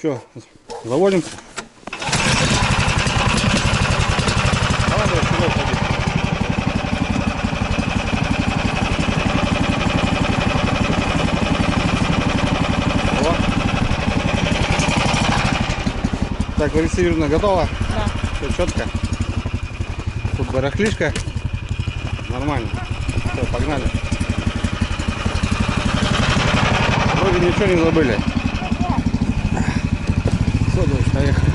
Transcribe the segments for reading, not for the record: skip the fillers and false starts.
Что, заводимся? Давай, вперед, ходи. О. Так, Лариса Юрьевна, готова? Да. Все четко. Тут барахлишка. Нормально. Все, погнали. Вроде ничего не забыли. Все, дочь, поехали.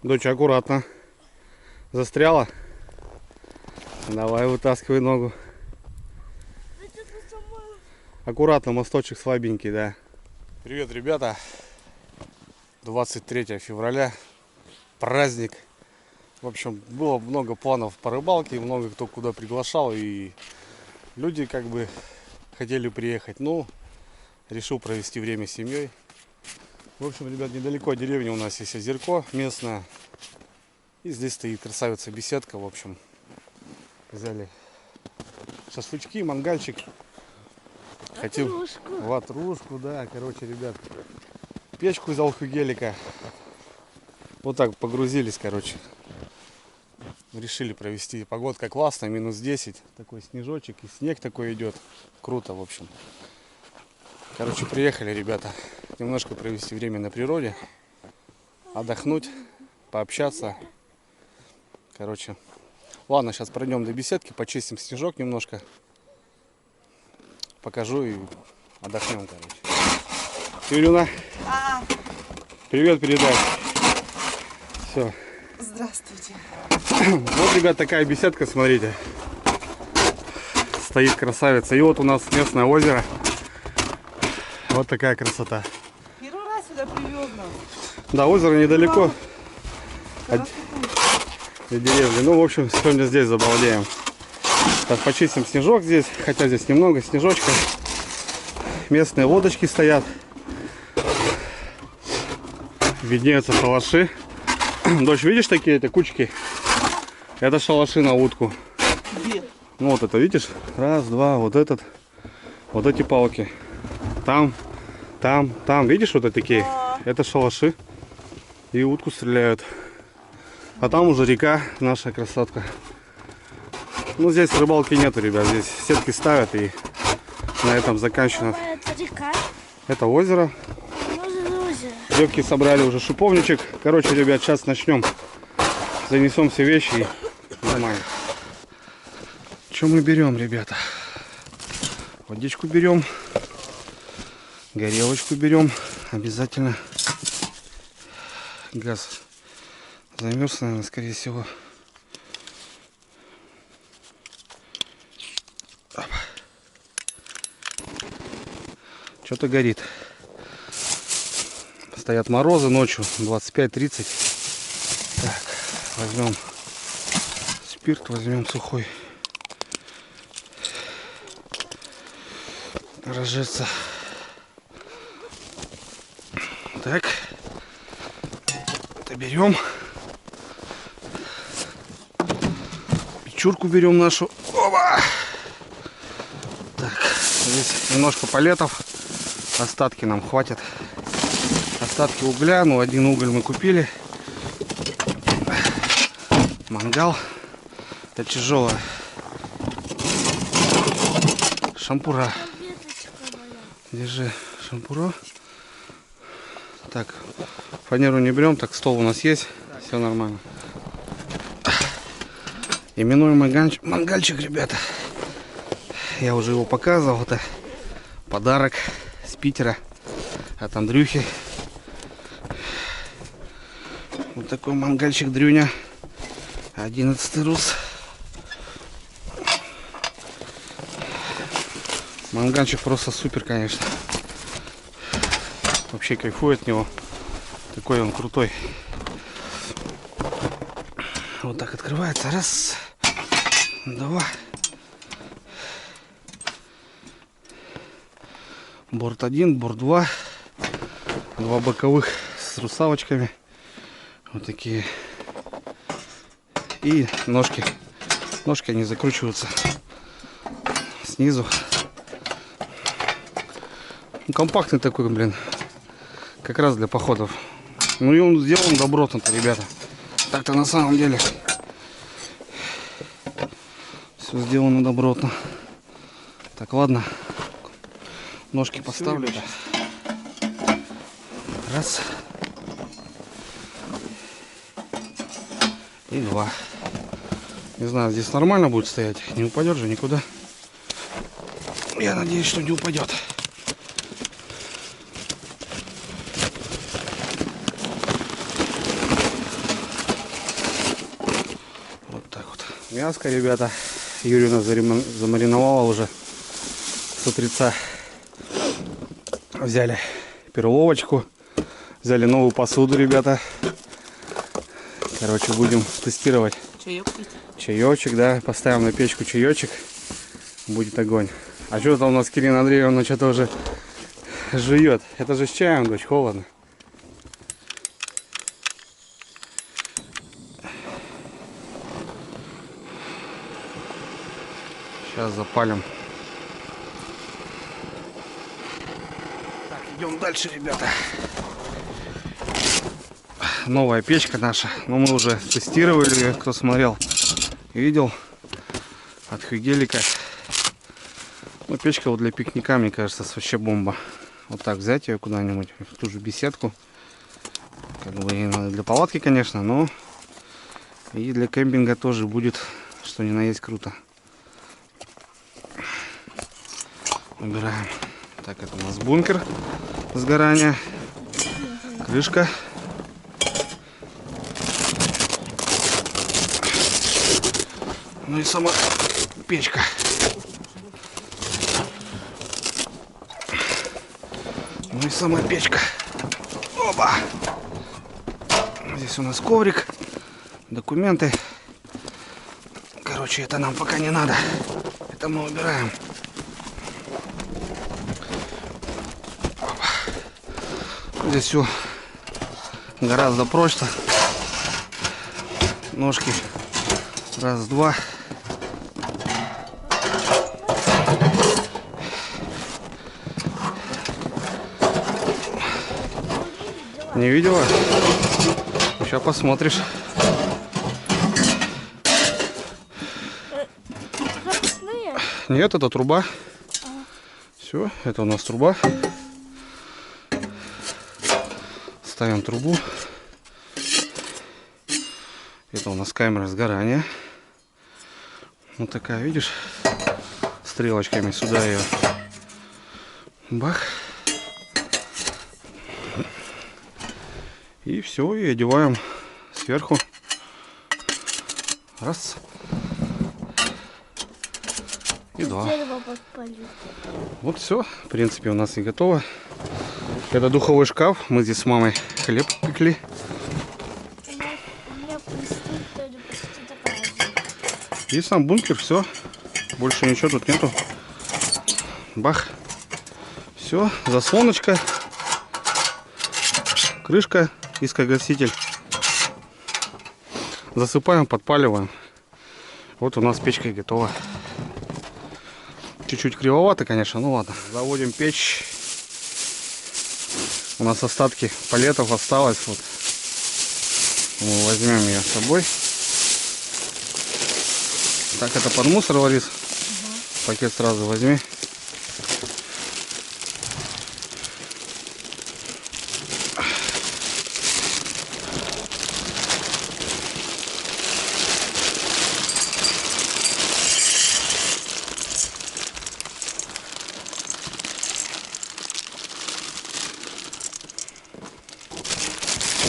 Дочь, аккуратно. Застряла? Давай, вытаскивай ногу. Аккуратно, мосточек слабенький, да. Привет, ребята. 23 февраля. Праздник. В общем, было много планов по рыбалке. Много кто куда приглашал. И люди как бы хотели приехать. Но решил провести время с семьей. В общем, ребят, недалеко от деревни у нас есть озерко местное. И здесь стоит красавица беседка. В общем, взяли шашлычки, мангальчик. Хотим ватрушку, да. Короче, ребят, печку из алхогелика. Вот так погрузились, короче. Решили провести. Погодка классная, минус 10. Такой снежочек и снег такой идет. Круто, в общем. Короче, приехали, ребята, немножко провести время на природе, отдохнуть, пообщаться. Короче, ладно, сейчас пройдем до беседки, почистим снежок немножко, покажу и отдохнем, короче. Юрина, привет передай. Все. Здравствуйте. Вот, ребят, такая беседка, смотрите. Стоит красавица. И вот у нас местное озеро. Вот такая красота. Первый раз сюда привез нас. Да, озеро недалеко от деревни. Ну, в общем, сегодня здесь забалдеем. Так, почистим снежок здесь. Хотя здесь немного снежочка. Местные лодочки стоят. Виднеются шалаши. Дочь, видишь такие эти кучки? Это шалаши на утку. Где? Ну, вот это, видишь? Раз, два, вот этот. Вот эти палки. Там, видишь, вот такие? Это шалаши. И утку стреляют. А там уже река, наша красотка. Ну, здесь рыбалки нету, ребят. Здесь сетки ставят и на этом заканчивают. Это река. Это озеро. Озеро. Девки собрали уже шиповничек. Короче, ребят, сейчас начнем. Занесем все вещи и нормально. Что мы берем, ребята? Водичку берем. Горелочку берем. Обязательно. Газ замерз, наверное, скорее всего. Что-то горит. Стоят морозы ночью 25-30. Так, возьмем спирт, возьмем сухой. Разжиться. Так. Это берем. Печурку берем нашу. Опа! Так, здесь немножко палетов. Остатки нам хватит. Остатки угля. Ну, один уголь мы купили. Мангал. Это тяжелое. Шампура. Держи шампура. Так, фанеру не берем, так стол у нас есть. Все нормально. Именуемый мангальчик, ребята. Я уже его показывал. Это подарок с Питера от Андрюхи. Вот такой мангальчик дрюня. 11 рус. Мангальчик просто супер, конечно. Вообще кайфую от него. Такой он крутой. Вот так открывается. Раз, два. Борт 1, борт 2. Два боковых с русалочками. Вот такие. И ножки. Ножки они закручиваются снизу. Ну, компактный такой, блин. Как раз для походов. Ну и он сделан добротно-то, ребята. Так-то на самом деле все сделано добротно. Так, ладно. Ножки поставлю. Раз. И два. Не знаю, здесь нормально будет стоять. Не упадет же никуда. Я надеюсь, что не упадет. Вот так вот. Мяско, ребята. Юрий у нас замариновала уже с утреца. Взяли перловочку. Взяли новую посуду, ребята. Короче, будем тестировать. Чаек пить. Чаечек, да. Поставим на печку чаечек. Будет огонь. А что там у нас Кирилл Андреевна что-то уже жует? Это же с чаем, дочь, холодно. Сейчас запалим. Так, идем дальше, ребята. Новая печка наша. Но мы уже тестировали ее, кто смотрел, видел. От Хюгелика. Ну, печка вот для пикника, мне кажется, вообще бомба. Вот так взять ее куда-нибудь, в ту же беседку. Как бы и для палатки, конечно, но и для кемпинга тоже будет, что ни на есть, круто. Убираем. Так, это у нас бункер сгорания. Крышка. Ну и сама печка. Ну и сама печка. Опа! Здесь у нас коврик, документы. Короче, это нам пока не надо. Это мы убираем. Опа. Здесь все гораздо проще. Ножки. Раз, два. Не видела? Сейчас посмотришь. Нет, это труба. Все, это у нас труба. Ставим трубу. Это у нас камера сгорания. Вот такая, видишь? Стрелочками сюда ее. Бах. И все, и одеваем сверху. Раз. И два. Вот все. В принципе, у нас и готово. Это духовой шкаф. Мы здесь с мамой хлеб пекли. У меня почти такая же. И сам бункер, все. Больше ничего тут нету. Бах. Все, заслоночка. Крышка, искогаситель. Засыпаем, подпаливаем. Вот у нас печка и готова. Чуть-чуть кривовато, конечно, ну ладно. Заводим печь. У нас остатки палетов осталось. Вот. Мы возьмем ее с собой. Так, это под мусор, Ларис. Пакет сразу возьми.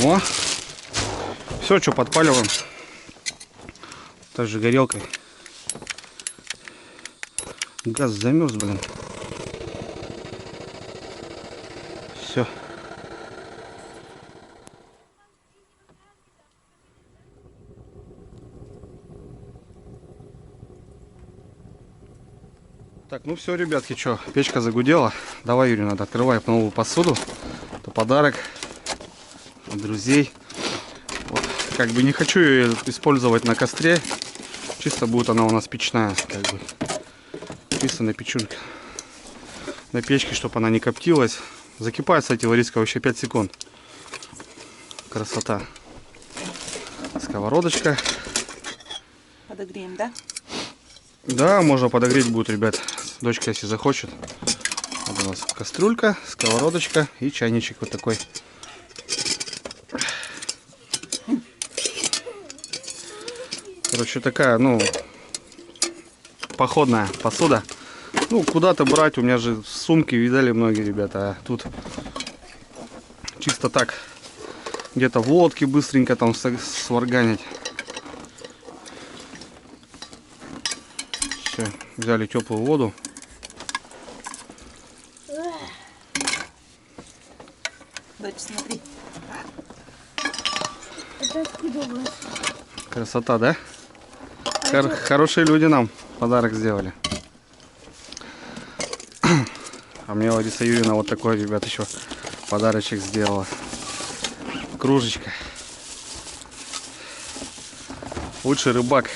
О, все, что подпаливаем. Также горелкой. Газ замерз, блин. Все. Так, ну все, ребятки, что, печка загудела. Давай, Юрий, надо открывать новую посуду. Это подарок от друзей. Вот. Как бы не хочу ее использовать на костре. Чисто будет она у нас печная, как бы. Чисто на печурке. На печке, чтобы она не коптилась. Закипает, кстати, Лариска, вообще 5 секунд. Красота. Сковородочка. Подогреем, да? Да, можно подогреть будет, ребят. Дочка, если захочет. Вот у нас кастрюлька, сковородочка и чайничек вот такой. Короче, такая, ну, походная посуда. Ну, куда-то брать, у меня же сумки видали многие ребята, а тут чисто так, где-то водки быстренько там сварганить. Все, взяли теплую воду. Дочь, смотри. Это откуда у вас? Красота, да? Хорошие люди нам подарок сделали. А мне Лариса Юрьевна вот такой, ребят, еще подарочек сделала. Кружечка. Лучший рыбак.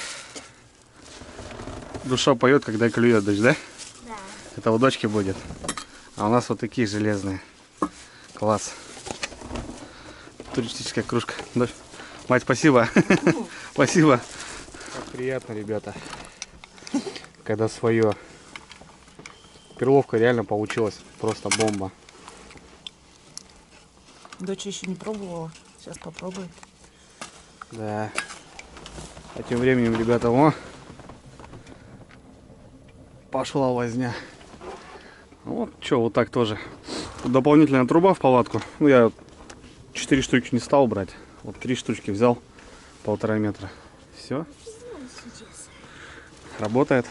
Душа поет, когда клюет, дочь, да? Да. Это у дочки будет. А у нас вот такие железные. Класс. Туристическая кружка. Дочь. Мать, спасибо. Спасибо. Как приятно, ребята. Когда свое. Перловка реально получилась. Просто бомба. Дочь еще не пробовала. Сейчас попробуем. Да. А тем временем, ребята, пошла возня. Вот что, вот так тоже. Тут дополнительная труба в палатку. Ну, я 4 штуки не стал брать. Вот 3 штучки взял. 1,5 метра. Все. Работает.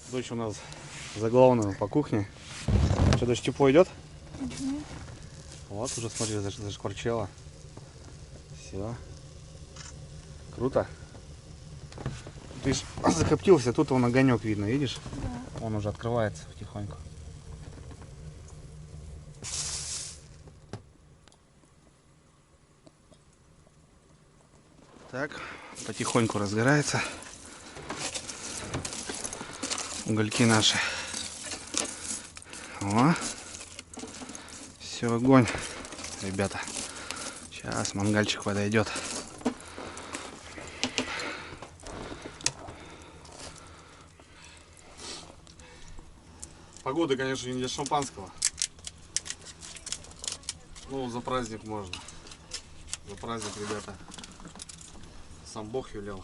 Дочь у нас за главную по кухне. Что, дочь, тепло идет? Вот уже, смотри, зашкварчало. Все. Круто. Ты ж закоптился, тут вон огонек видно, видишь? Да. Он уже открывается потихоньку. Так, потихоньку разгорается. Угольки наши. О, все, огонь, ребята. Сейчас мангальчик подойдет. Погода, конечно, не для шампанского. Ну, за праздник можно. За праздник, ребята. Сам Бог велел.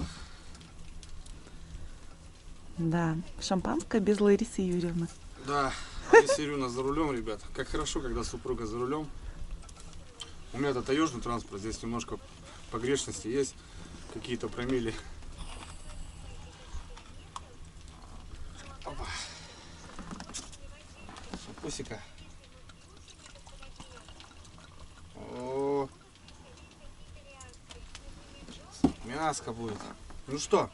Да, шампанское без Ларисы Юрьевны. Да, Лариса Юрьевна за рулем, ребят. Как хорошо, когда супруга за рулем. У меня это таежный транспорт, здесь немножко погрешности есть. Какие-то промили вкусика. О, мяско будет. Ну что,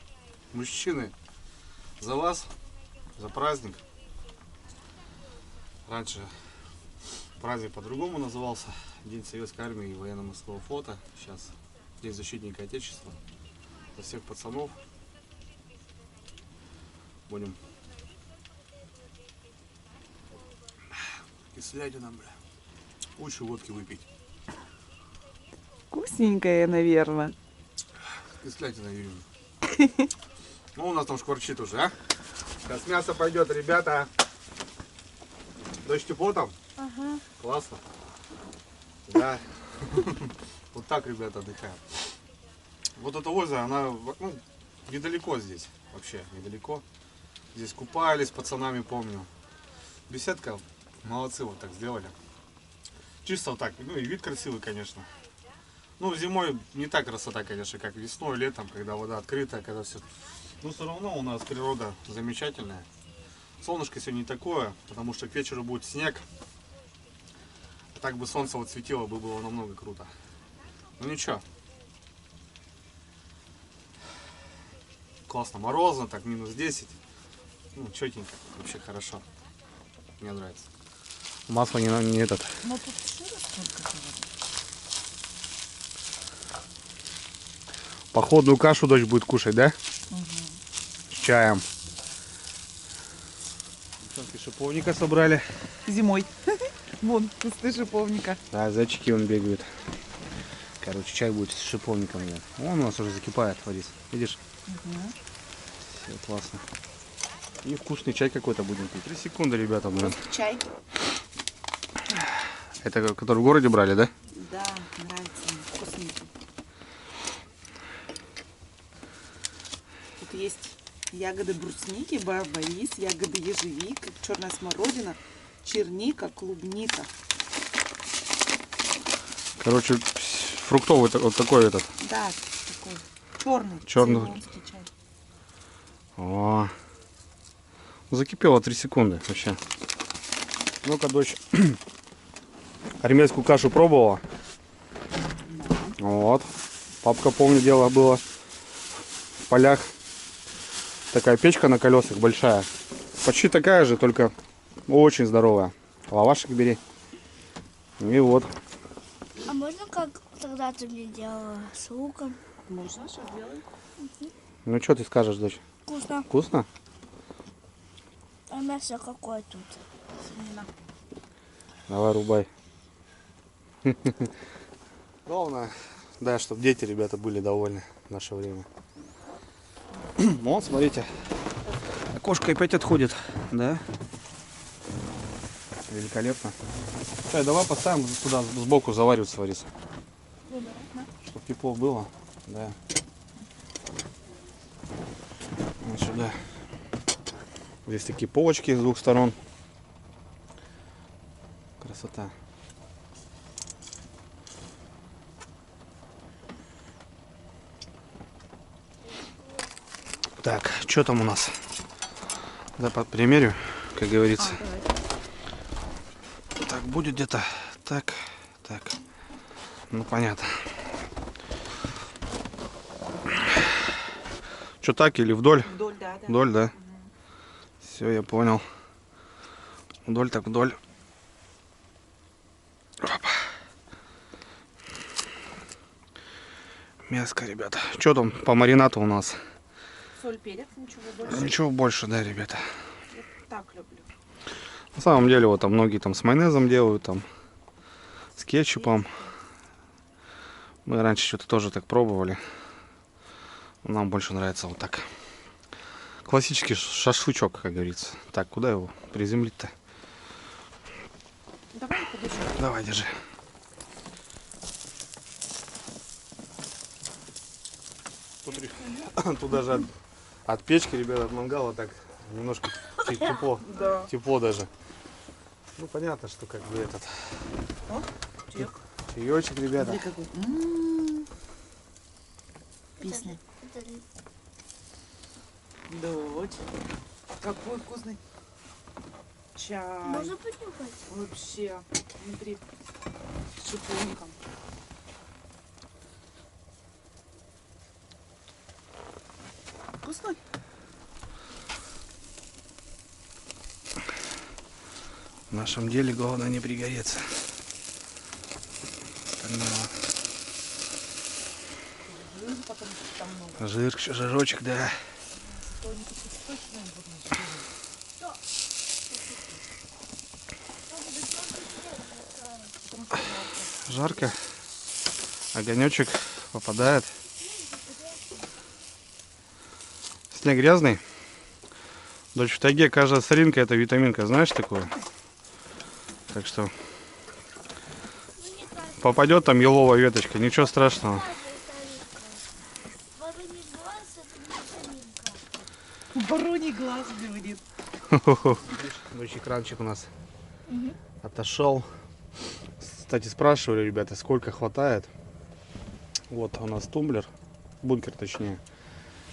мужчины, за вас, за праздник. Раньше праздник по-другому назывался. День Советской Армии и военно-морского флота. Сейчас День защитника Отечества. За всех пацанов будем кислятина, бля. Лучше водки выпить. Вкусненькое, наверное. Кислятина, Юрьевна. Ну, у нас там шкварчит уже, а? Сейчас мясо пойдет, ребята. Дождь тепло там? Ага. Классно. Да. Вот так, ребята, отдыхаем. Вот это озеро, она недалеко здесь. Вообще, недалеко. Здесь купались с пацанами, помню. Беседка, молодцы, вот так сделали. Чисто вот так, ну и вид красивый, конечно. Ну, зимой не так красота, конечно, как весной, летом, когда вода открытая, когда все. Но все равно у нас природа замечательная. Солнышко сегодня не такое, потому что к вечеру будет снег. А так бы солнце вот светило, бы было намного круто. Ну ничего. Классно, морозно, так минус 10. Ну, четенько, вообще хорошо. Мне нравится. Масло не этот. Ну тут сыро сколько-то. Походную кашу дочь будет кушать, да? Угу. С чаем. Девчонки шиповника собрали. Зимой. Вон, кусты шиповника. Да, зайчики вон бегают. Короче, чай будет с шиповником. Да. Вон у нас уже закипает, Ларис. Видишь? Угу. Все классно. И вкусный чай какой-то будем пить. 3 секунды, ребята, блин. Чай. Это который в городе брали, да? Да, нравится мне. Вкусненький. Тут есть ягоды брусники, барбарис, ягоды ежевика, черная смородина, черника, клубника. Короче, фруктовый вот такой этот. Да, такой черный. Черный. цейлонский чай. О, закипело 3 секунды вообще. Ну-ка, дочь, армейскую кашу пробовала? Да. Вот. Папка, помню, дело было в полях. Такая печка на колесах большая. Почти такая же, только очень здоровая. Лавашек бери. И вот. А можно как тогда ты мне делала с луком? Можно, что делать? Ну что ты скажешь, дочь? Вкусно. Вкусно? А мясо какое тут? Свинина. Давай, рубай. Главное, да, чтобы дети, ребята, были довольны в наше время. Вот, смотрите. Окошко опять отходит, да? Великолепно. Чай, давай поставим туда сбоку завариваться, Лариса. Чтобы тепло было. Да. Вот сюда. Здесь такие полочки с двух сторон. Красота. Так, что там у нас? Да, по примерю, как говорится. Так, будет где-то так, так. Ну, понятно. Что, так или вдоль? Вдоль, да, да. Вдоль, да? Все, я понял. Вдоль так вдоль. Опа. Мяско, ребята. Что там по маринату у нас? Соль, перец, ничего больше. Ничего больше, да, ребята. Я так люблю. На самом деле, вот там многие там с майонезом делают, там с кетчупом. Мы раньше что-то тоже так пробовали. Нам больше нравится вот так. Классический шашлычок, как говорится. Так, куда его приземлить-то? Давай я подержу. Давай, держи. Тут даже от печки, ребята, от мангала так немножко тепло. Да. Тепло даже. Ну, понятно, что как бы этот... О, чаек. Чаечек, ребята. Смотри, какой. Песня. Дочь. Какой вкусный. Чай. Можно понюхать? Вообще. Внутри с шиповником. Вкусный? В нашем деле главное не пригореться. Жир, потому что там много. Жир, жирочек, да. Зато они такие сочные будут. Жарко. Огонечек попадает. Снег грязный. Дочь, в тайге каждая соринка это витаминка, знаешь такую? Так что попадет там еловая веточка, ничего страшного. Вороний глаз, говорит. Дочь, экранчик у нас отошел. Кстати, спрашивали ребята, сколько хватает. Вот у нас тумблер, бункер точнее.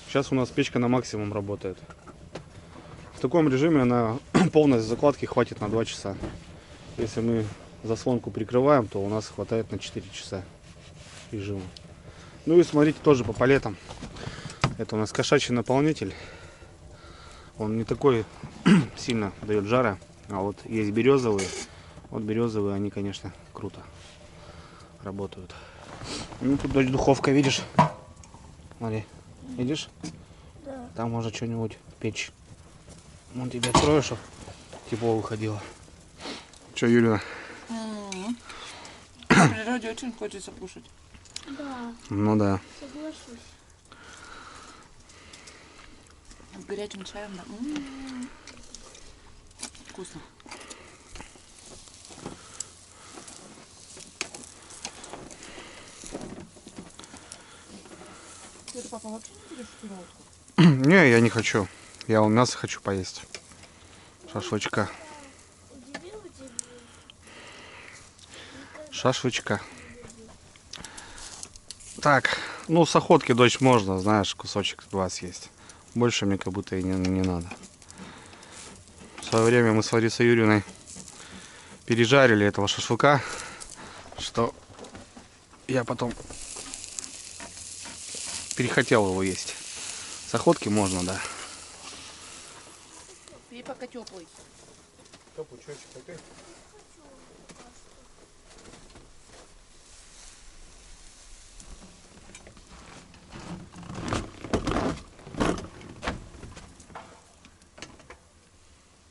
Сейчас у нас печка на максимум работает. В таком режиме она полной закладки хватит на 2 часа. Если мы заслонку прикрываем, то у нас хватает на 4 часа режима. Ну и смотрите тоже по палетам. Это у нас кошачий наполнитель. Он не такой сильно дает жара. А вот есть березовые. Вот березовые, они, конечно, круто работают. Ну тут духовка, видишь? Смотри, видишь? Да. Там можно что-нибудь печь. Вон тебе открою, чтобы тепло выходило. Че, Юлина? В природе очень хочется кушать. Да, Ну да. соглашусь. С горячим чаем, да. Вкусно. Ты, папа, вообще не будешь шпировку? Не, я не хочу. Я вон мясо хочу поесть. Шашлычка. Удивил тебя? Шашлычка. Так, ну с охотки, дочь, можно, знаешь, кусочек 2 съесть. Больше мне как будто и не надо. В свое время мы с Ларисой Юрьевной пережарили этого шашлыка, что я потом перехотел его есть. С охотки можно, да. Пей пока теплый. Теплый чайчик, окей?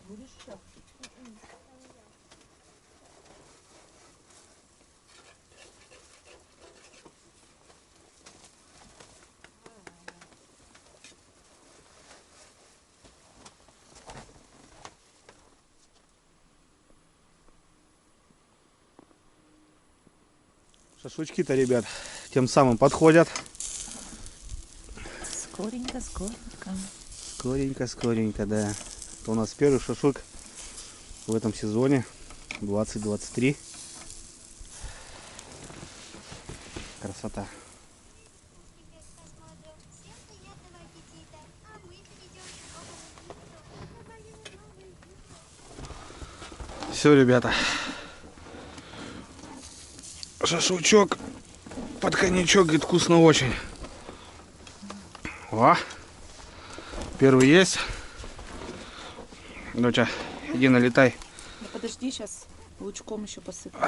Будешь еще? Шашлычки-то, ребят, тем самым подходят. Скоренько, скоренько. Скоренько, да. Это у нас первый шашлык в этом сезоне 2023. Красота. Все, ребята. Шашлычок под коньячок, говорит, вкусно очень. О, первый есть. Доча, иди налетай. Ну, подожди, сейчас лучком еще посыплю.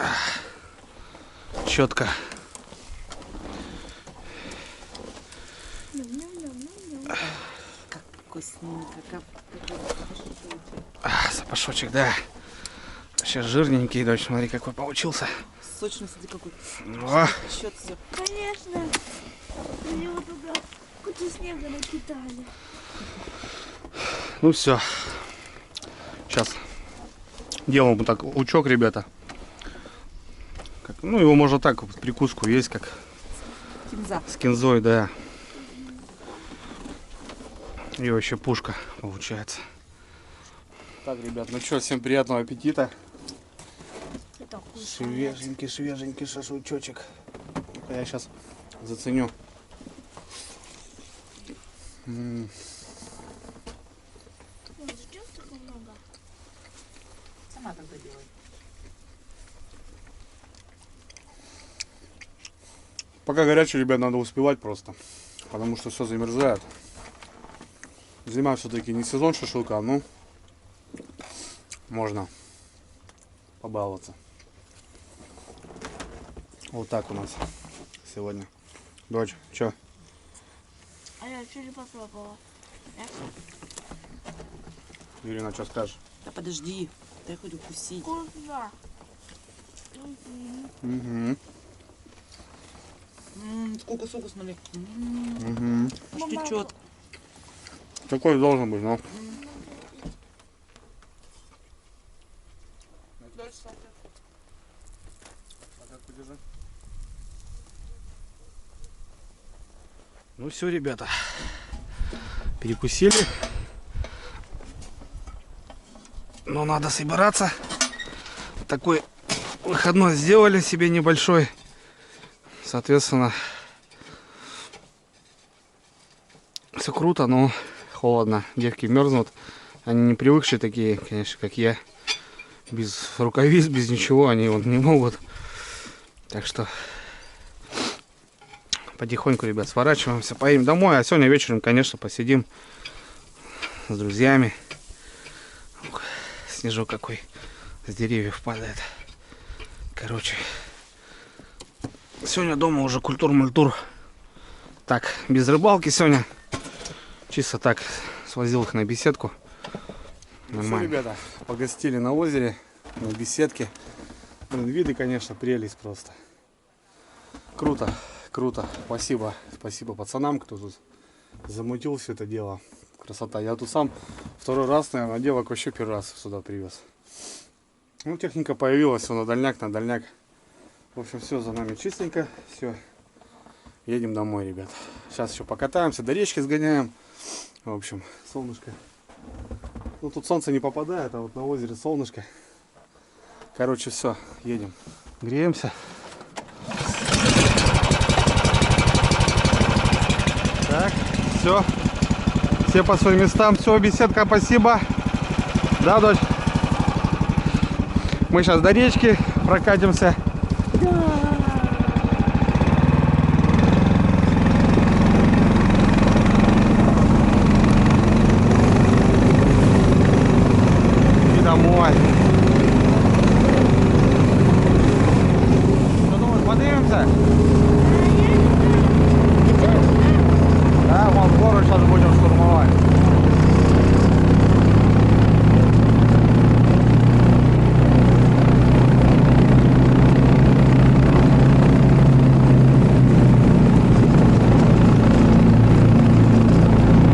Четко. Как вкусненько, как Запашочек, да. Сейчас жирненький, дочь, смотри, какой получился. сочный, смотри, какой. О, Счет все. Конечно. Его туда кучу снега накидали. ну все. Сейчас делаем вот так лучок, ребята. Ну, его можно так, вот, прикуску есть, как Кинза. с кинзой, да. И вообще пушка получается. Так, ребят, ну что, всем приятного аппетита. Это вкусно. Свеженький шашлычочек. Я сейчас заценю. Ой, зачем так много? сама тогда делай. Пока горячий, ребят, надо успевать просто. Потому что все замерзает. Зима все-таки не сезон шашлыка, ну можно побаловаться. Вот так у нас сегодня. Дочь, чё? А я еще не попробовала. Ирина, что скажешь? Да подожди, дай хоть укусить. Вкусно. Угу. Сколько сока, смотри. Угу. Аж течет. Такой должен быть, но. Ну все, ребята, перекусили, но надо собираться. Такой выходной сделали себе небольшой, соответственно, все круто, но холодно, девки мерзнут, они не привыкшие такие, конечно, как я, без рукавиц, без ничего, они вот не могут, так что потихоньку, ребят, сворачиваемся, поедем домой, а сегодня вечером, конечно, посидим с друзьями. Снежок какой с деревьев падает. Короче, сегодня дома уже культур-мультур. Так, без рыбалки сегодня. Чисто так свозил их на беседку. Нормально. Все, ребята, погостили на озере, на беседке. Блин, виды, конечно, прелесть просто. Круто. Круто, спасибо пацанам, кто тут замутил все это дело. Красота. Я тут сам второй раз, наверное, девок вообще первый раз сюда привез. Ну, техника появилась, все на дальняк. В общем, все за нами чистенько, все. Едем домой, ребят. Сейчас еще покатаемся, до речки сгоняем. В общем, солнышко. Ну, тут солнце не попадает, а вот на озере солнышко. Короче, все, едем. Греемся. Так, все по своим местам, все, беседка, спасибо. Да, дочь? Мы сейчас до речки прокатимся. И домой. Что думаешь, поднимемся? Да, вон гору сейчас будем штурмовать.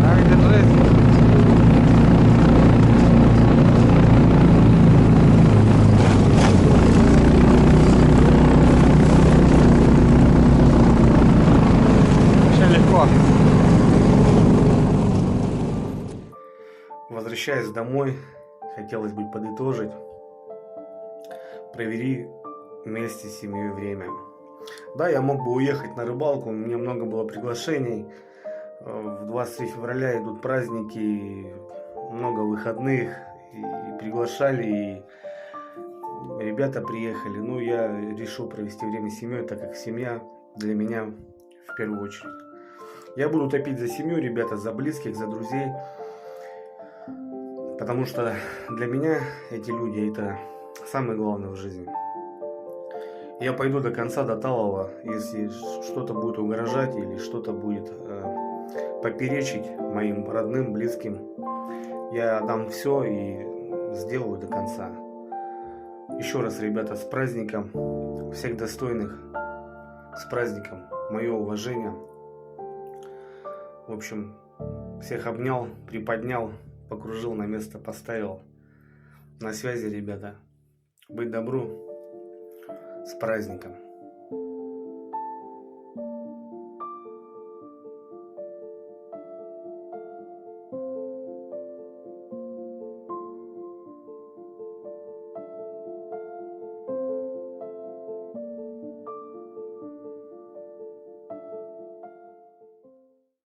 Так, держись. Очень легко. Возвращаясь домой, хотелось бы подытожить. Провери вместе с семьей время. Да, я мог бы уехать на рыбалку, у меня много было приглашений. В 23 февраля идут праздники, много выходных, и приглашали, и ребята приехали. Ну, я решил провести время с семьей, так как семья для меня в первую очередь. Я буду топить за семью, ребята, за близких, за друзей. Потому что для меня эти люди — это самое главное в жизни. Я пойду до конца, до талого. Если что-то будет угрожать или что-то будет поперечить моим родным, близким, я дам все и сделаю до конца. Еще раз, ребята, с праздником всех достойных, с праздником, мое уважение. В общем, всех обнял, приподнял, покружил, на место поставил. На связи, ребята. Быть добру. С праздником.